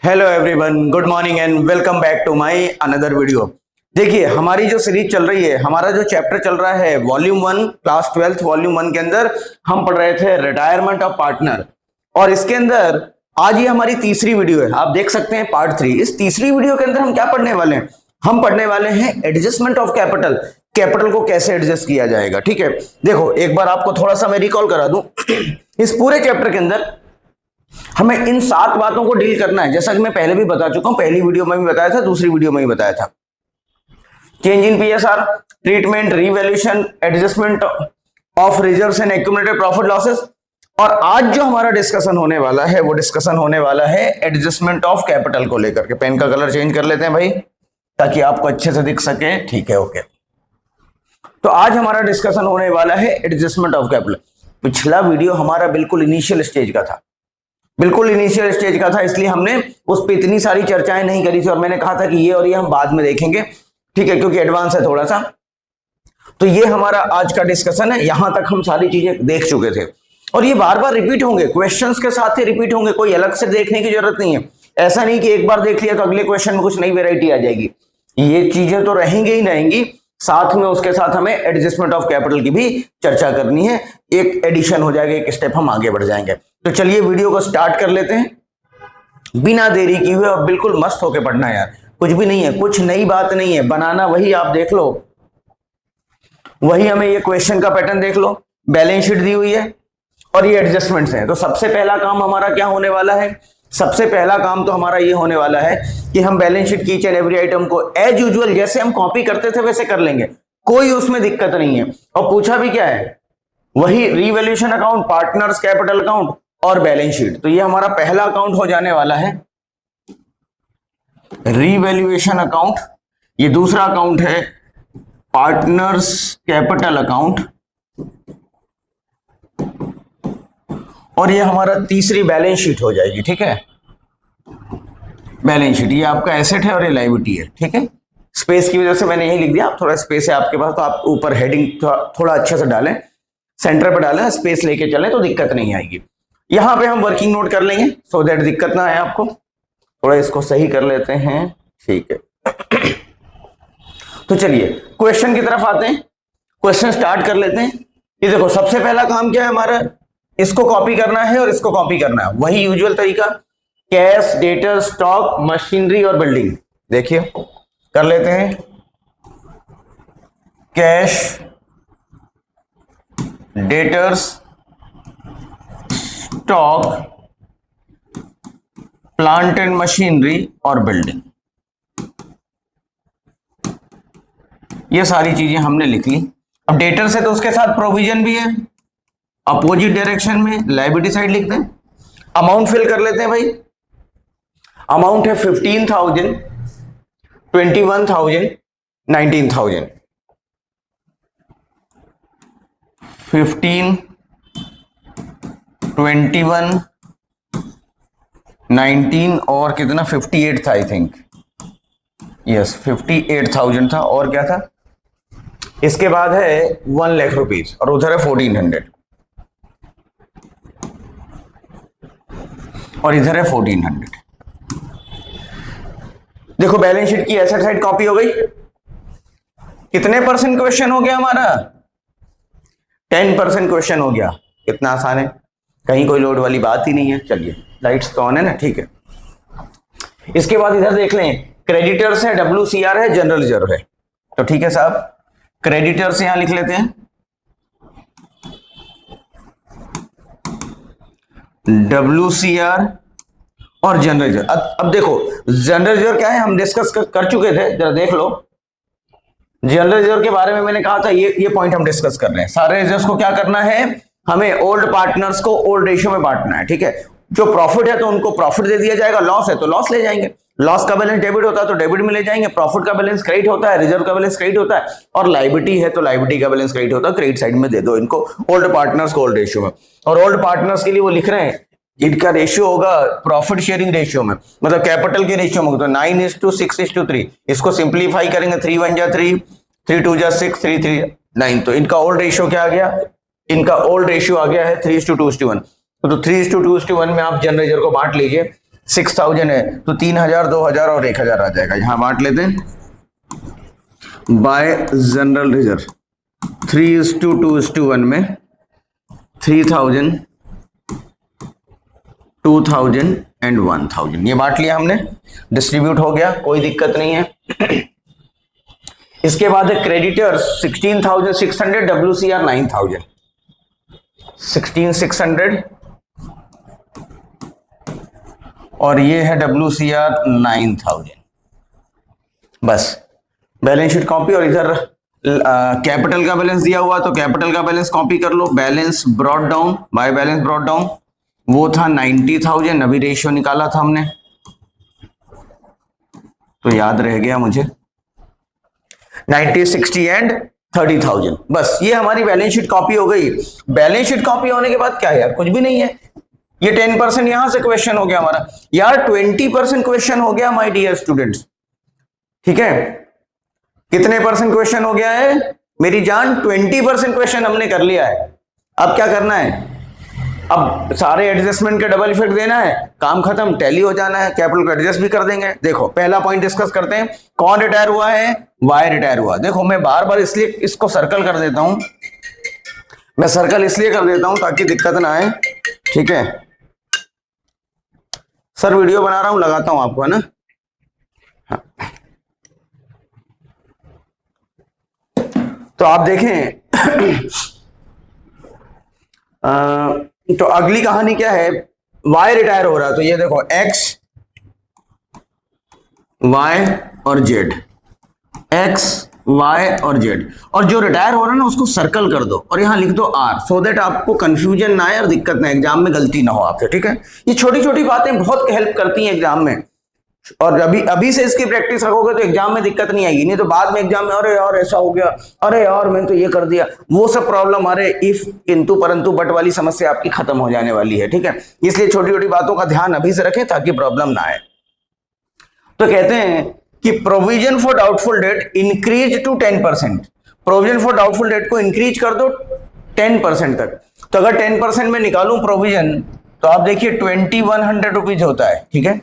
Hello everyone, good morning and welcome back to my another video. देखिए, हमारी जो series चल रही है, हमारा जो चैप्टर चल रहा है वॉल्यूम 1 क्लास 12 वॉल्यूम 1 के अंदर हम पढ़ रहे थे रिटायरमेंट ऑफ पार्टनर। और इसके अंदर आज ये हमारी तीसरी वीडियो है, आप देख सकते हैं पार्ट 3। इस तीसरी वीडियो के अंदर हम क्या पढ़ने वाले हैं? हम पढ़ने वाले हैं एडजस्टमेंट ऑफ कैपिटल। कैपिटल को कैसे एडजस्ट किया जाएगा। ठीक है, देखो एक बार आपको थोड़ा सा मैं रिकॉल करा दूं। इस पूरे चैप्टर के अंदर हमें इन 7 बातों को डील करना है, जैसा कि मैं पहले भी बता चुका हूं, पहली वीडियो में भी बताया था, दूसरी वीडियो में भी बताया था। Change in PSR, treatment, revaluation, adjustment of reserves and accumulated profit losses. और आज जो हमारा डिस्कशन होने वाला है वो डिस्कशन होने वाला है एडजस्टमेंट ऑफ कैपिटल को लेकर के। पेन का कलर चेंज कर लेते हैं भाई, ताकि आपको अच्छे से दिख सके। ठीक है, ओके। तो आज हमारा डिस्कशन होने वाला है एडजस्टमेंट ऑफ कैपिटल। पिछला वीडियो हमारा बिल्कुल इनिशियल स्टेज का था, बिल्कुल इनिशियल स्टेज का था, इसलिए हमने उस पर इतनी सारी चर्चाएं नहीं करी थी। और मैंने कहा था कि ये और ये हम बाद में देखेंगे, ठीक है, क्योंकि एडवांस है थोड़ा सा। तो ये हमारा आज का डिस्कशन है, यहां तक हम सारी चीजें देख चुके थे। और ये बार बार रिपीट होंगे, क्वेश्चंस के साथ ही रिपीट होंगे, कोई अलग से देखने की जरूरत नहीं है। ऐसा नहीं कि एक बार देख लिया तो अगले क्वेश्चन में कुछ नई वेराइटी आ जाएगी। ये चीजें तो रहेंगी ही रहेंगी, साथ में उसके साथ हमें एडजस्टमेंट ऑफ कैपिटल की भी चर्चा करनी है। एक एडिशन हो जाएगा, एक स्टेप हम आगे बढ़ जाएंगे। तो चलिए वीडियो को स्टार्ट कर लेते हैं बिना देरी की हुए। और बिल्कुल मस्त होके पढ़ना है यार, कुछ भी नहीं है, कुछ नई बात नहीं है, बनाना वही आप देख लो, वही हमें ये क्वेश्चन का पैटर्न देख लो, बैलेंस शीट दी हुई है और ये एडजस्टमेंट्स हैं। तो सबसे पहला काम हमारा क्या होने वाला है? सबसे पहला काम तो हमारा ये होने वाला है कि हम बैलेंस शीट की ईच एंड एवरी आइटम को एज यूजुअल जैसे हम कॉपी करते थे वैसे कर लेंगे, कोई उसमें दिक्कत नहीं है। और पूछा भी क्या है? वही revaluation account, partners capital account और बैलेंस शीट। तो ये हमारा पहला अकाउंट हो जाने वाला है रीवैल्यूएशन अकाउंट। ये दूसरा अकाउंट है पार्टनर्स कैपिटल अकाउंट। और ये हमारा तीसरी बैलेंस शीट हो जाएगी। ठीक है, बैलेंस शीट, ये आपका एसेट है और ये लायबिलिटी है। ठीक है, स्पेस की वजह से मैंने यही लिख दिया, आप थोड़ा स्पेस है आपके पास तो आप ऊपर हेडिंग थोड़ा अच्छे से डालें, सेंटर पर डालें, स्पेस लेके चलें तो दिक्कत नहीं आएगी। यहां पे हम वर्किंग नोट कर लेंगे सो दैट दिक्कत ना आए आपको। थोड़ा इसको सही कर लेते हैं, ठीक है। तो चलिए क्वेश्चन की तरफ आते हैं, क्वेश्चन स्टार्ट कर लेते हैं। ये देखो सबसे पहला काम क्या है हमारा? इसको कॉपी करना है और इसको कॉपी करना है, वही यूजुअल तरीका, कैश, डेटर, स्टॉक, मशीनरी और बिल्डिंग। देखिए कर लेते हैं, cash, debtors, stock, plant and machinery और बिल्डिंग। ये सारी चीजें हमने लिख ली। अब डेटर्स है तो उसके साथ प्रोविजन भी है, अपोजिट डायरेक्शन में लायबिलिटी साइड लिख दें। अमाउंट फिल कर लेते हैं भाई। अमाउंट है 15,000, 21,000, 19,000। 15, 21, 19 और कितना 58 था आई थिंक, यस 58,000 था। और क्या था? इसके बाद है 1 लाख रुपीज और उधर है 1400 और इधर है 1400। देखो बैलेंस शीट की एसेट साइड कॉपी हो गई। कितने परसेंट क्वेश्चन हो गया हमारा? 10% क्वेश्चन हो गया। कितना आसान है, कहीं कोई लोड वाली बात ही नहीं है। चलिए लाइट्स तो ऑन है ना, ठीक है। इसके बाद इधर देख लें, क्रेडिटर्स है, WCR है, जनरल रिजर्व है। तो ठीक है साहब, क्रेडिटर्स यहां लिख लेते हैं, WCR और जनरल रिजर्व। अब देखो जनरल रिजर्व क्या है, हम डिस्कस कर चुके थे, जरा देख लो। जनरल रिजर्व के बारे में मैंने कहा था, ये पॉइंट हम डिस्कस कर रहे हैं। सारे रिजर्व्स को क्या करना है, हमें ओल्ड पार्टनर्स को ओल्ड रेशियो में बांटना है। ठीक है, जो प्रॉफिट है तो उनको प्रॉफिट दे दिया जाएगा, लॉस है तो लॉस ले जाएंगे। लॉस का बैलेंस डेबिट होता है तो डेबिट में ले जाएंगे, प्रॉफिट का बैलेंस क्रेडिट होता है, रिजर्व का बैलेंस क्रेडिट होता है, और लायबिलिटी है तो लायबिलिटी का बैलेंस क्रेडिट होता है, क्रेडिट साइड में दे दो इनको ओल्ड पार्टनर्स को ओल्ड रेशियो में। और ओल्ड पार्टनर्स के लिए वो लिख रहे हैं, इनका रेशियो होगा प्रॉफिट शेयरिंग रेशियो में, मतलब कैपिटल के रेशियो में होगा, तो 9:6:3। इसको सिंप्लीफाई करेंगे, 3 1 जा 3, 3 2 जा 6, 3 3 9। तो इनका ओल्ड रेशियो क्या आ गया? इनका ओल्ड रेशियो आ गया है 3:2:1। तो 3:2:1 में आप जनरल रिजर्व को बांट लीजिए। 6000 है तो 3000, 2000 और 1000 आ जाएगा। यहां बांट लेते हैं बाय जनरल रिजर्व 3:2:1 में 3000, 2000 एंड 1000 ये बांट लिया हमने, डिस्ट्रीब्यूट हो गया, कोई दिक्कत नहीं है। इसके बाद है क्रेडिटर्स 16,600, WCR 9,000, 16,600 और ये है WCR 9,000। बस बैलेंस शीट कॉपी, और इधर कैपिटल का बैलेंस दिया हुआ तो कैपिटल का बैलेंस कॉपी कर लो। Balance brought down by balance brought down वो था 90,000, अभी रेशियो निकाला था हमने तो याद रह गया मुझे 90, 60 एंड 30,000। बस ये हमारी बैलेंस शीट कॉपी हो गई। बैलेंस शीट कॉपी होने के बाद क्या है यार, कुछ भी नहीं है। ये 10% यहां से क्वेश्चन हो गया हमारा यार, 20% क्वेश्चन हो गया माय डियर स्टूडेंट्स। ठीक है, कितने परसेंट क्वेश्चन हो गया है मेरी जान? 20% क्वेश्चन हमने कर लिया है। अब क्या करना है, अब सारे एडजस्टमेंट के डबल इफेक्ट देना है, काम खत्म, टैली हो जाना है, कैपिटल को एडजस्ट भी कर देंगे। देखो पहला पॉइंट डिस्कस करते हैं, कौन रिटायर हुआ है? वाई रिटायर हुआ। देखो मैं बार बार इसलिए इसको सर्कल कर देता हूं, मैं सर्कल इसलिए कर देता हूं ताकि दिक्कत ना आए। ठीक है सर, वीडियो बना रहा हूं, लगाता हूं आपको, है ना। हाँ। तो आप देखें तो अगली कहानी क्या है, वाई रिटायर हो रहा है तो ये देखो एक्स, वाई और जेड, एक्स, वाई और जेड, और जो रिटायर हो रहा है ना उसको सर्कल कर दो और यहां लिख दो आर, सो दैट आपको कंफ्यूजन ना आए और दिक्कत ना, एग्जाम में गलती ना हो आपसे। ठीक है, ये छोटी छोटी बातें बहुत हेल्प करती हैं एग्जाम में, और अभी से इसकी प्रैक्टिस रखोगे तो एग्जाम में दिक्कत नहीं आएगी। नहीं तो बाद में एग्जाम में अरे यार ऐसा हो गया, अरे यार मैंने तो ये कर दिया, वो सब प्रॉब्लम, अरे इफ, किंतु, परंतु, बट वाली समस्या आपकी खत्म हो जाने वाली है। ठीक है, इसलिए छोटी छोटी बातों का ध्यान अभी से रखें ताकि प्रॉब्लम ना आए। तो कहते हैं कि provision for doubtful debt increase to 10%, provision for doubtful debt को इंक्रीज कर दो 10% तक। तो अगर 10% में निकालूं प्रोविजन तो आप देखिए 2100 रुपीज होता है। ठीक है,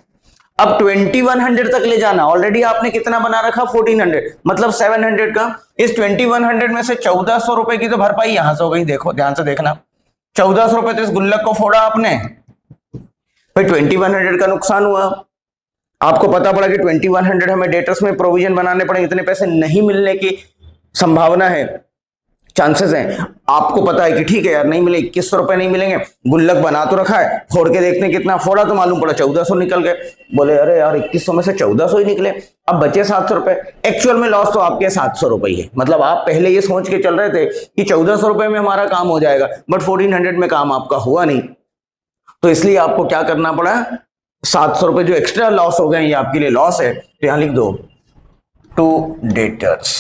अब 2100 तक ले जाना, ऑलरेडी आपने कितना बना रखा 1400, मतलब 700 का। इस 2100 में से 1400 रुपए की तो भरपाई यहां से हो गई। देखो ध्यान से देखना, 1400 रुपए तो इस गुल्लक को फोड़ा आपने, भाई 2100 का नुकसान हुआ। आपको पता पड़ा कि 2100 हमें डेटर्स में प्रोविजन बनाने पड़े, इतने पैसे नहीं मिलने की संभावना है, चांसेस हैं। आपको पता है कि ठीक है यार नहीं मिले, 2100 रुपए नहीं मिलेंगे, गुल्लक बना तो रखा है, फोड़ के देखते हैं कितना फोड़ा, तो मालूम पड़ा 1400 निकल गए। बोले अरे यार 2100 में से 1400 ही निकले, अब बचे 700 रुपए। एक्चुअल में लॉस तो आपके 700 रुपए है, मतलब आप पहले ये सोच के चल रहे थे कि 1400 रुपए में हमारा काम हो जाएगा, बट 1400 में काम आपका हुआ नहीं, तो इसलिए आपको क्या करना पड़ा, 700 रुपए जो एक्स्ट्रा लॉस हो गए ये आपके लिए लॉस है। तो यहां लिख दो टू डेटर्स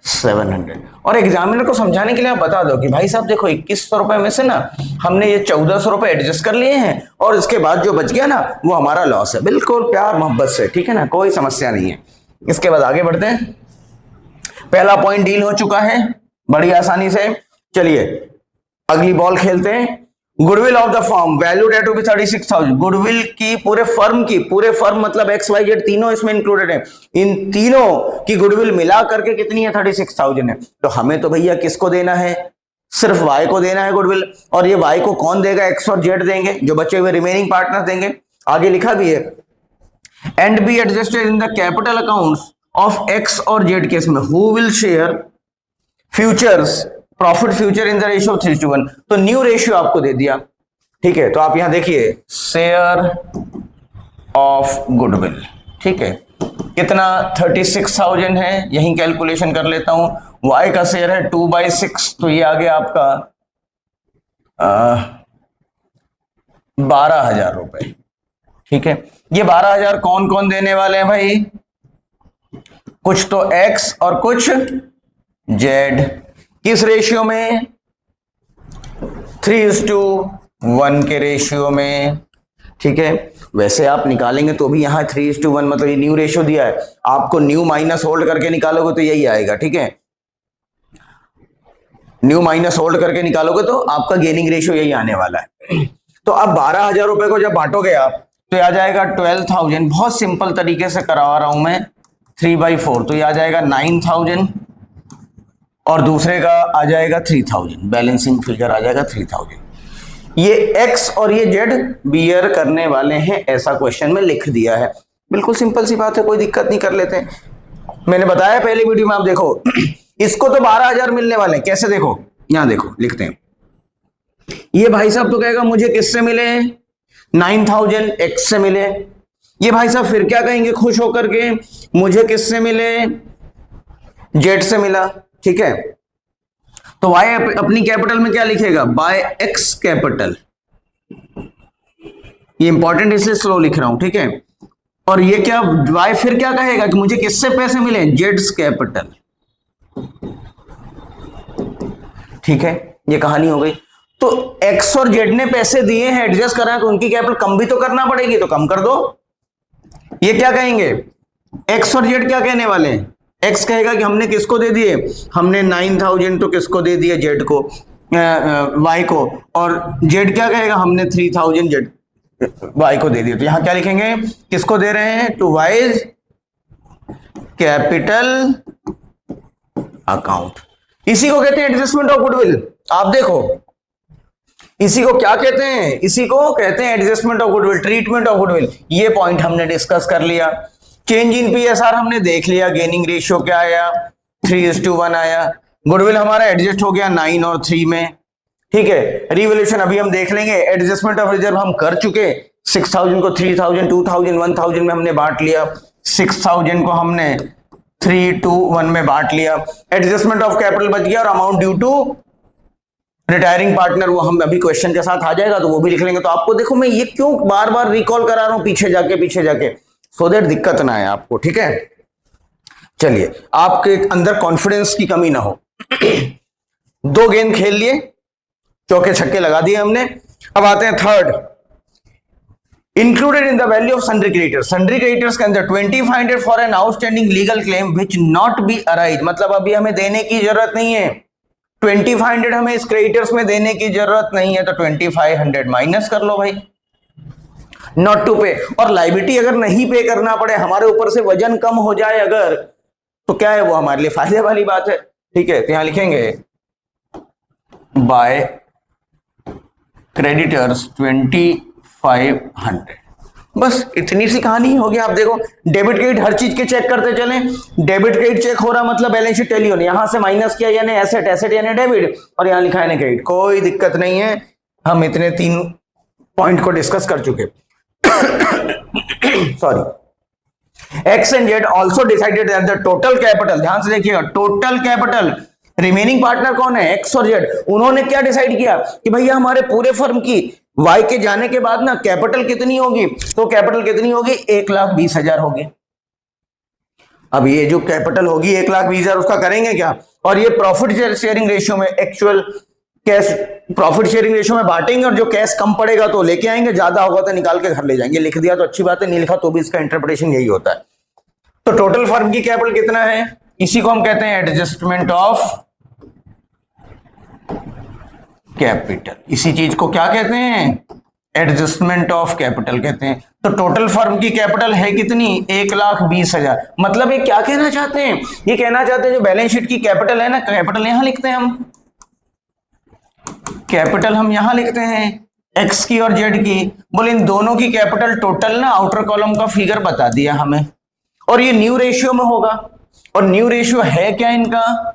700। और एग्जामिनर को समझाने के लिए आप बता दो कि भाई साहब देखो 2100 रुपए में से ना हमने ये 1400 रुपए एडजस्ट कर लिए हैं, और इसके बाद जो बच गया ना वो हमारा लॉस है। बिल्कुल प्यार मोहब्बत से, ठीक है ना, कोई समस्या नहीं है। इसके बाद आगे बढ़ते हैं, पहला पॉइंट डील हो चुका है बड़ी आसानी से। चलिए अगली बॉल खेलते हैं। Goodwill of the firm valued at rupees 36,000, goodwill की पूरे फर्म मतलब एक्स वाई जेड तीनों इसमें इंक्लूडेड है, इन तीनों की गुडविल मिला करके कितनी है 36,000 है। तो हमें तो भैया किसको देना है, सिर्फ वाई को देना है गुडविल, और ये वाई को कौन देगा, एक्स और जेड देंगे, जो बचे हुए रिमेनिंग पार्टनर देंगे। आगे लिखा भी है and be adjusted in the capital accounts of x और जेड केस में, who will share futures profit future in the ratio 3:1। तो न्यू रेशियो आपको दे दिया। ठीक है, तो आप यहां देखिए शेयर ऑफ गुडविल, ठीक है, कितना 36,000 है, यही कैलकुलेशन कर लेता हूं। वाई का शेयर है 2/6, तो ये आ गया आपका 12,000 रुपए। ठीक है, ये 12,000 कौन कौन देने वाले हैं भाई, कुछ तो एक्स और कुछ जेड, किस रेशियो में, 3:1 के रेशियो में। ठीक है, वैसे आप निकालेंगे तो भी यहां 3:1, मतलब ये न्यू रेशियो दिया है, आपको न्यू माइनस होल्ड करके निकालोगे तो यही आएगा। ठीक है, न्यू माइनस होल्ड करके निकालोगे तो आपका गेनिंग रेशियो यही आने वाला है। तो अब 12,000 रुपए को जब बांटोगे आप तो आ जाएगा 12,000। बहुत सिंपल तरीके से करवा रहा हूं मैं, 3/4, तो ये आ जाएगा 9,000 और दूसरे का आ जाएगा 3,000। बैलेंसिंग फिगर आ जाएगा 3,000। ये एक्स और ये जेड बियर करने वाले हैं, ऐसा क्वेश्चन में लिख दिया है। बिल्कुल सिंपल सी बात है, कोई दिक्कत नहीं, कर लेते हैं। मैंने बताया पहले वीडियो में, आप देखो इसको तो 12,000 मिलने वाले हैं। कैसे देखो, यहां देखो लिखते हैं। ये भाई साहब तो कहेगा मुझे किससे मिले, 9,000 एक्स से मिले। ये भाई साहब फिर क्या कहेंगे खुश होकर के, मुझे किससे मिले, जेड से मिला। ठीक है, तो वाई अपनी कैपिटल में क्या लिखेगा, बाय एक्स कैपिटल। ये इंपॉर्टेंट इसलिए स्लो लिख रहा हूं, ठीक है। और ये क्या, वाई फिर क्या कहेगा कि मुझे किससे पैसे मिले, जेड्स कैपिटल। ठीक है, ये कहानी हो गई। तो एक्स और जेड ने पैसे दिए हैं, एडजस्ट करा, तो उनकी कैपिटल कम भी तो करना पड़ेगी, तो कम कर दो। ये क्या कहेंगे, एक्स और जेड क्या कहने वाले हैं, एक्स कहेगा कि हमने किसको दे दिए, हमने 9,000 तो किसको दे दिए, जेड को, वाई को। और जेड क्या कहेगा, हमने 3,000 जेड वाई को दे दिए। तो यहां क्या लिखेंगे, किसको दे रहे हैं, टू वाइज कैपिटल अकाउंट। इसी को कहते हैं एडजस्टमेंट ऑफ गुडविल। आप देखो इसी को क्या कहते हैं, इसी को कहते हैं adjustment of goodwill, treatment of goodwill. ये पॉइंट हमने डिस्कस कर लिया। चेंज इन पीएसआर हमने देख लिया, गेनिंग रेशियो क्या आया, 3:1 आया। गुडविल हमारा एडजस्ट हो गया 9 और 3 में। ठीक है, रिवोल्यूशन अभी हम देख लेंगे। एडजस्टमेंट ऑफ रिजर्व हम कर चुके, 6,000 को 3,000, 2,000, 1,000 में हमने बांट लिया, 6,000 को हमने 3:1 में बांट लिया। एडजस्टमेंट ऑफ कैपिटल बच गया और amount due to retiring partner, वो हम अभी क्वेश्चन के साथ आ जाएगा तो वो भी लिख लेंगे। तो आपको देखो मैं ये क्यों बार बार रिकॉल करा रहा हूं पीछे जाके, सो दैट दिक्कत ना आए आपको। ठीक है, चलिए, आपके अंदर कॉन्फिडेंस की कमी ना हो। 2 गेंद खेल लिए, चौके छक्के लगा दिए हमने। अब आते हैं third, included in the value of sundry creditors. Sundry creditors के अंदर 2500 for an outstanding legal claim which not be arise, मतलब अभी हमें देने की जरूरत नहीं है। 2500 हमें इस क्रेडिटर्स में देने की जरूरत नहीं है, तो 2500 माइनस कर लो भाई, नॉट टू पे। और लाइबिलिटी अगर नहीं पे करना पड़े, हमारे ऊपर से वजन कम हो जाए अगर, तो क्या है वो हमारे लिए फायदे वाली बात है। ठीक है, तो यहां लिखेंगे बाय क्रेडिटर्स 2500। बस इतनी सी कहानी होगी। आप देखो डेबिट क्रेडिट हर चीज के चेक करते चलें, डेबिट क्रेडिट चेक हो रहा मतलब बैलेंस शीट टैली होनी, यहां से माइनस किया यानी एसेट, एसेट यानी डेबिट, और यहां लिखा है क्रेडिट, कोई दिक्कत नहीं है। हम इतने 3 पॉइंट को डिस्कस कर चुके। Sorry, x and Z also decided that the total capital, ध्यान से देखिएगा, टोटल कैपिटल, रिमेनिंग पार्टनर कौन है, एक्स और जेड, उन्होंने क्या डिसाइड किया कि भैया हमारे पूरे फर्म की वाई के जाने के बाद ना कैपिटल कितनी होगी, तो कैपिटल कितनी होगी, 1,20,000 होगी। अब ये जो कैपिटल होगी 1,20,000, उसका करेंगे क्या, और ये प्रॉफिट शेयरिंग रेशियो में, actual cash profit sharing ratio में बांटेंगे, और जो कैश कम पड़ेगा तो लेके आएंगे, ज्यादा होगा तो निकाल के घर ले जाएंगे। लिख दिया तो अच्छी बात है, नहीं लिखा तो भी इसका इंटरप्रिटेशन यही होता है। तो टोटल फर्म की कैपिटल कितना है, इसी को हम कहते हैं एडजस्टमेंट ऑफ कैपिटल। इसी चीज को क्या कहते हैं, एडजस्टमेंट ऑफ कैपिटल कहते हैं। तो टोटल फर्म की कैपिटल है कितनी, 1,20,000। मतलब ये क्या कहना चाहते हैं, ये कहना चाहते हैं जो बैलेंस शीट की कैपिटल है ना, कैपिटल यहां लिखते हैं हम, कैपिटल हम यहां लिखते हैं एक्स की और जेड की। बोले इन दोनों की कैपिटल टोटल ना आउटर कॉलम का फिगर बता दिया हमें, और ये न्यू रेशियो में होगा। और न्यू रेशियो है क्या इनका,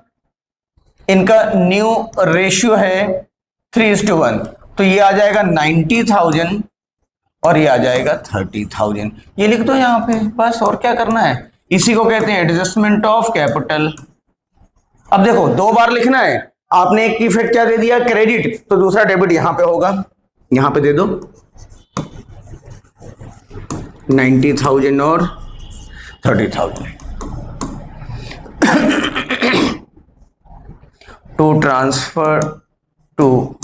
इनका न्यू रेशियो है 3:1। तो ये आ जाएगा 90,000 और ये आ जाएगा 30,000। ये लिख दो यहां पे, बस, और क्या करना है। इसी को कहते हैं एडजस्टमेंट ऑफ कैपिटल। अब देखो 2 बार लिखना है, आपने एक की इफेक्ट क्या दे दिया, क्रेडिट, तो दूसरा डेबिट यहां पे होगा, यहां पे दे दो 90,000 और 30,000 टू ट्रांसफर टू,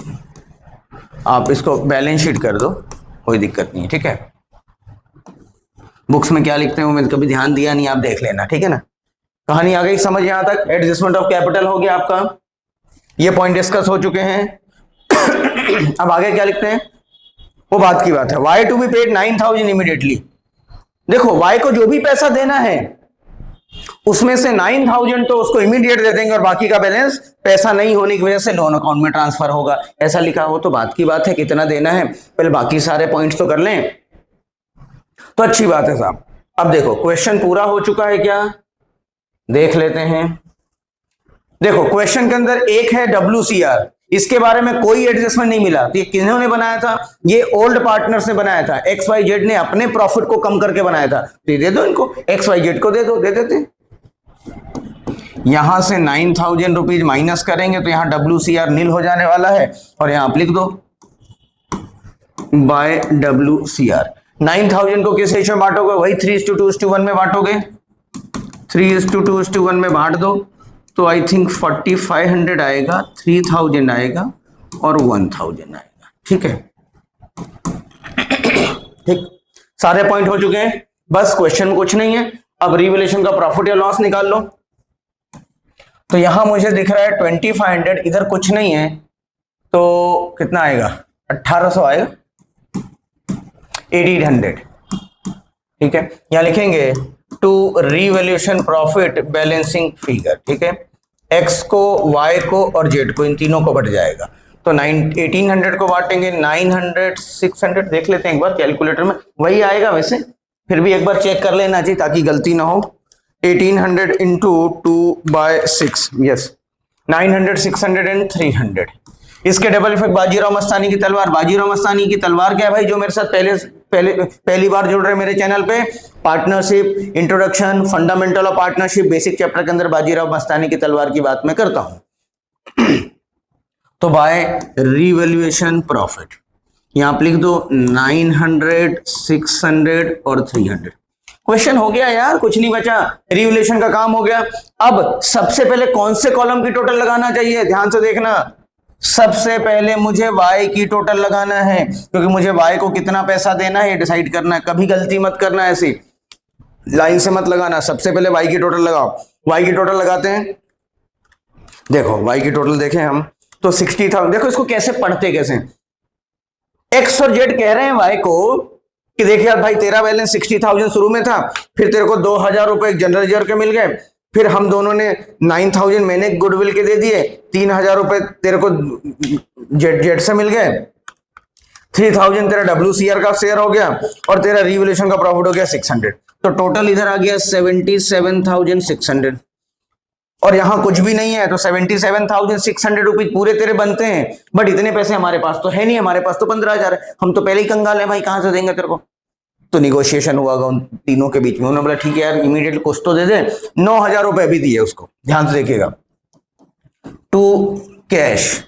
आप इसको बैलेंस शीट कर दो, कोई दिक्कत नहीं है। ठीक है, बुक्स में क्या लिखते हैं वो मैंने कभी ध्यान दिया नहीं, आप देख लेना। ठीक है ना, कहानी आ गई समझ यहां तक। एडजस्टमेंट ऑफ कैपिटल हो गया आपका, ये पॉइंट डिस्कस हो चुके हैं। अब आगे क्या लिखते हैं, वो बात की बात है। Y to be paid 9,000 immediately. देखो वाई को जो भी पैसा देना है उसमें से 9,000 तो उसको इमीडिएट दे देंगे और बाकी का बैलेंस पैसा नहीं होने की वजह से लोन अकाउंट में ट्रांसफर होगा, ऐसा लिखा हो तो बात की बात है। कितना देना है पहले बाकी सारे पॉइंट्स तो कर लें तो अच्छी बात है साहब। अब देखो क्वेश्चन पूरा हो चुका है क्या, देख लेते हैं। देखो क्वेश्चन के अंदर एक है WCR, इसके बारे में कोई एडजस्टमेंट नहीं मिला। तो ये किन्होंने बनाया था, ये ओल्ड पार्टनर्स ने बनाया था। XYZ ने अपने प्रॉफिट को कम करके बनाया था, तो ये दे दो इनको, XYZ को दे दो, दे देते। यहां से 9,000 रुपीज माइनस करेंगे तो यहां WCR नील हो जाने वाला है और यहां आप लिख दो बाय WCR। 9,000 को किस रेशियो में बांटोगे, वही 3:2:1 में बांटोगे, 3:2:1 में बांट दो तो आई थिंक 4,500 आएगा, 3,000 आएगा और 1,000 आएगा। ठीक है, ठीक, सारे पॉइंट हो चुके हैं, बस क्वेश्चन में कुछ नहीं है। अब रिवैल्यूएशन का प्रॉफिट या लॉस निकाल लो। तो यहां मुझे दिख रहा है 2,500, इधर कुछ नहीं है तो कितना आएगा, 1,800 आएगा, 8,800। ठीक है, यहां लिखेंगे to revaluation profit balancing figure. ठीक है, एक्स को, वाई को और जेड को, इन तीनों को बढ़ जाएगा। तो 1800 को बांटेंगे 900, 600, देख लेते हैं एक बार कैलकुलेटर में, वही आएगा वैसे, फिर भी एक बार चेक कर लेना चाहिए ताकि गलती ना हो। 1800 इंटू 2/6, यस, 900, 600 एंड 300। इसके डबल इफेक्ट बाजीराव मस्तानी की तलवार। बाजीराव मस्तानी की तलवार क्या है भाई, जो मेरे साथ पहली बार जुड़ रहे हैं मेरे चैनल पे, partnership, introduction, fundamental of partnership, basic chapter के अंदर बाजीराव मस्तानी की तलवार की बात मैं करता हूं। तो बाय रिवैल्यूएशन प्रॉफिट यहां आप लिख दो 900, 600 और 300। क्वेश्चन हो गया यार, कुछ नहीं बचा, रिवैल्यूएशन का काम हो गया। अब सबसे पहले कौन से कॉलम की टोटल लगाना चाहिए, ध्यान से देखना। सबसे पहले मुझे y की टोटल लगाना है, क्योंकि मुझे y को कितना पैसा देना है डिसाइड करना है। कभी गलती मत करना, ऐसी लाइन से मत लगाना, सबसे पहले y की टोटल लगाओ। y की टोटल लगाते हैं, देखो y की टोटल देखें हम तो 60,000। देखो इसको कैसे पढ़ते, कैसे x और z कह रहे हैं y को कि देखिए यार भाई तेरा बैलेंस 60,000 शुरू में था, फिर तेरे को 2,000 रुपए जनरल रिजर्व के मिल गए, फिर हम दोनों ने 9,000 मैंने गुडविल के दे दिए, 3,000 रुपए तेरे को जेड से मिल गए, 3,000 तेरा WCR का शेयर हो गया और तेरा रिवैल्यूएशन का प्रॉफिट हो गया 600। तो टोटल इधर आ गया 77,600 और यहां कुछ भी नहीं है, तो 77,600 रुपीज पूरे तेरे बनते हैं। बट इतने पैसे हमारे पास तो है नहीं, हमारे पास तो 15,000 है, हम तो पहले ही कंगाल है भाई, कहां से देंगे तेरे को। तो निगोशिएशन हुआ उन तीनों के बीच में, उन्होंने बोला ठीक है यार इमीडिएट कुछ तो दे दे। 9,000 रुपए भी दिए उसको, ध्यान से देखिएगा। टू कैश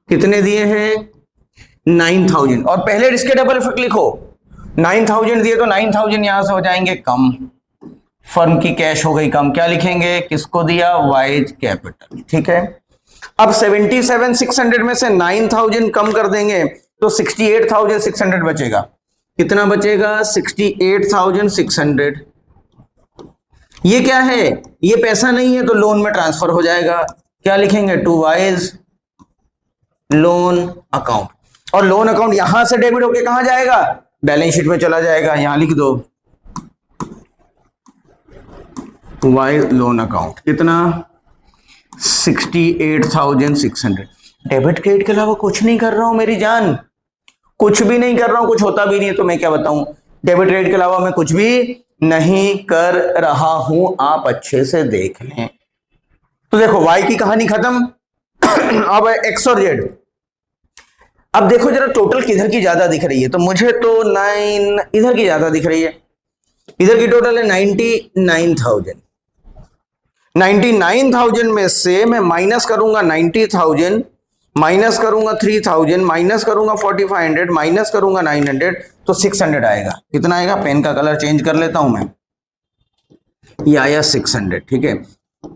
कितने दिए हैं, 9,000, और पहले इसके डबल इफेक्ट लिखो, 9,000 दिए तो 9,000 यहां से हो जाएंगे कम, फर्म की कैश हो गई कम। क्या लिखेंगे, किसको दिया, वाइज कैपिटल। ठीक है, अब 77,600 में से 9,000 कम कर देंगे तो 68,600 बचेगा। कितना बचेगा, 68,600। ये क्या है, ये पैसा नहीं है तो लोन में ट्रांसफर हो जाएगा। क्या लिखेंगे, टू वाइज लोन अकाउंट, और लोन अकाउंट यहां से डेबिट होके कहां जाएगा, बैलेंस शीट में चला जाएगा। यहां लिख दो वाइज लोन अकाउंट, कितना, 68,600। डेबिट क्रेडिट के अलावा कुछ नहीं कर रहा हूं मेरी जान, कुछ भी नहीं कर रहा हूं, कुछ होता भी नहीं है तो मैं क्या बताऊं। डेबिट क्रेडिट के अलावा मैं कुछ भी नहीं कर रहा हूं, आप अच्छे से देख लें। तो देखो y की कहानी खत्म। अब x और z। अब देखो जरा टोटल किधर की ज्यादा दिख रही है, तो मुझे तो 9 इधर की ज्यादा दिख रही है। इधर की टोटल है 99,000। 99,000 में से मैं माइनस करूंगा 90,000, माइनस करूंगा 3,000, माइनस करूंगा 4,500, माइनस करूंगा 900, तो 600 आएगा। कितना आएगा, पेन का कलर चेंज कर लेता हूं मैं, ये आया 600। ठीक है,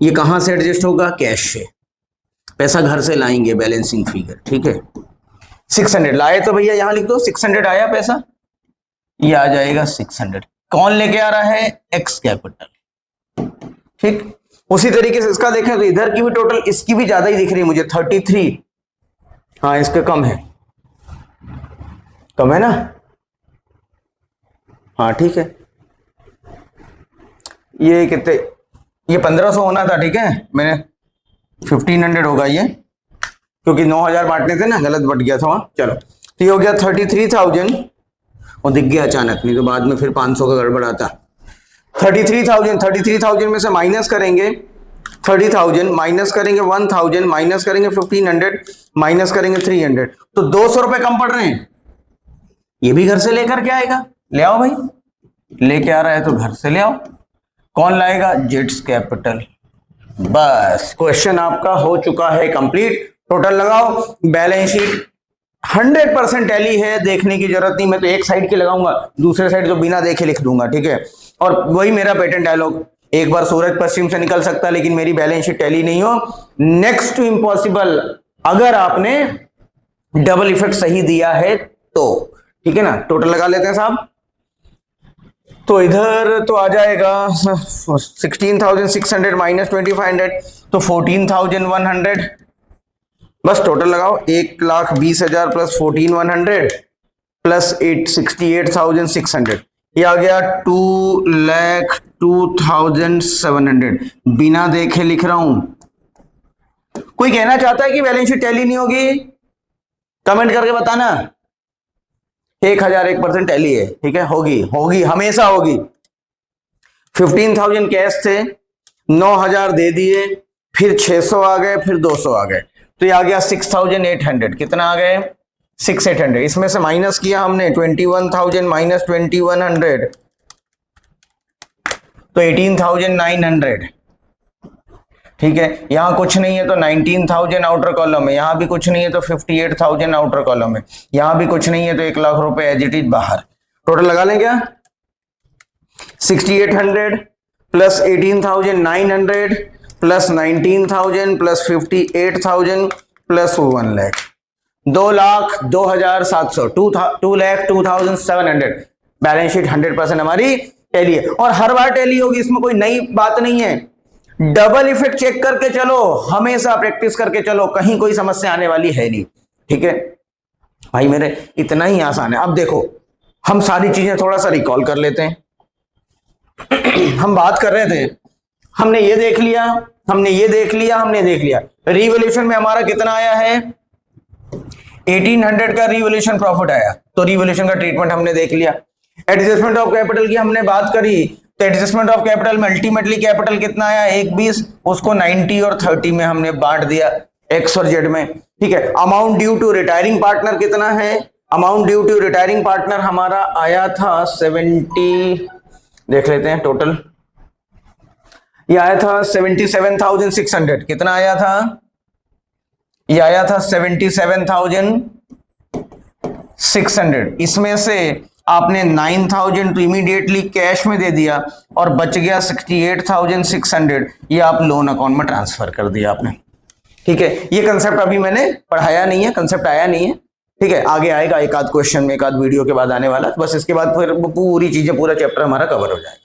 ये कहां से एडजस्ट होगा, कैश से, पैसा घर से लाएंगे, बैलेंसिंग फिगर। ठीक है, 600 लाए तो भैया यहां लिख दो 600 आया पैसा, ये आ जाएगा 600। कौन लेके आ रहा है, एक्स कैपिटल। ठीक, उसी तरीके से इसका देखें तो इधर की भी टोटल इसकी भी ज्यादा ही दिख रही है मुझे, 33। हाँ इसका कम है, कम है ना, हाँ ठीक है, ये कितने, ये 1500 होना था, ठीक है, मैंने 1500 होगा ये, क्योंकि 9000 बांटने थे ना, गलत बट गया था वहां। चलो तो ये हो गया 33,000, और दिख गया अचानक, नहीं तो बाद में फिर 500 का गड़बड़ आता। 33,000 में से माइनस करेंगे 30,000, माइनस करेंगे 1000, माइनस करेंगे 1500, माइनस करेंगे 300, तो 200 रुपए कम पड़ रहे हैं। ये भी घर से लेकर के आएगा, ले आओ भाई, लेके आ रहा है तो घर से ले आओ। कौन लाएगा? Jets capital. बस क्वेश्चन आपका हो चुका है कंप्लीट। टोटल लगाओ, बैलेंस शीट 100% टैली है, देखने की जरूरत नहीं, मैं तो एक साइड की लगाऊंगा, दूसरे साइड तो बिना देखे लिख दूंगा, ठीक है। और वही मेरा पेटेंट डायलॉग, एक बार सूरज पश्चिम से निकल सकता है लेकिन मेरी बैलेंस शीट टैली नहीं हो, नेक्स्ट टू इम्पॉसिबल, अगर आपने डबल इफेक्ट सही दिया है तो, ठीक है ना। टोटल लगा लेते हैं साहब, तो इधर तो आ जाएगा 16,600 माइनस 2,500, तो 14,100। बस टोटल लगाओ, 1,20,000 प्लस 14,100 प्लस 68,600, ये आ गया 2,02,700। बिना देखे लिख रहा हूं। कोई कहना चाहता है कि बैलेंस शीट टैली नहीं होगी? कमेंट करके बताना। 1001% टैली है, ठीक है, होगी, होगी, हमेशा होगी। 15,000 कैश थे, 9,000 दे दिए, फिर 600 आ गए, फिर 200 आ गए, तो ये आ गया 6,800। कितना आ गए? 6,800। इसमें से माइनस किया हमने 21,000 माइनस 2,100, तो 18,900, ठीक है। यहां कुछ नहीं है तो 19,000 आउटर कॉलम है, यहां भी कुछ नहीं है तो 58,000 आउटर कॉलम है, यहां भी कुछ नहीं है तो 1,00,000 रुपए एज इट इज बाहर। टोटल लगा लें क्या? 6,800 plus 18,900 plus 19,000 plus 58,000 plus 1 lakh, 2,02,700, 2,02,700। Balance sheet 100% हमारी टैली है, और हर बार टैली होगी, इसमें कोई नई बात नहीं है। डबल इफेक्ट चेक करके चलो, हमेशा प्रैक्टिस करके चलो, कहीं कोई समस्या आने वाली है नहीं, ठीक है भाई मेरे, इतना ही आसान है। अब देखो, हम सारी चीजें थोड़ा सा रिकॉल कर लेते हैं। हम बात कर रहे थे, हमने ये देख लिया, हमने ये देख लिया, हमने देख लिया रिवॉल्यूशन में हमारा कितना आया है, 1800 का रिवॉल्यूशन प्रॉफिट आया, तो रिवॉल्यूशन का ट्रीटमेंट हमने देख लिया। एडजस्टमेंट ऑफ कैपिटल की हमने बात करी, तो एडजस्टमेंट ऑफ कैपिटल में अल्टीमेटली कैपिटल कितना आया, 120, उसको 90 और 30 में हमने बांट दिया, एक्स और जेड में, ठीक है। Amount due to retiring partner कितना है, amount due to retiring partner हमारा आया था 70, देख लेते हैं टोटल, ये आया था 77,600। कितना आया था? ये आया था 77,600। इसमें से आपने 9,000 तो इमीडिएटली कैश में दे दिया, और बच गया 68,600, ये आप लोन अकाउंट में ट्रांसफर कर दिया आपने, ठीक है। ये कंसेप्ट अभी मैंने पढ़ाया नहीं है, कंसेप्ट आया नहीं है, ठीक है, आगे आएगा एक आध क्वेश्चन में, एक आध वीडियो के बाद आने वाला, बस इसके बाद फिर पूरी चीजें, पूरा चैप्टर हमारा कवर हो जाएगा।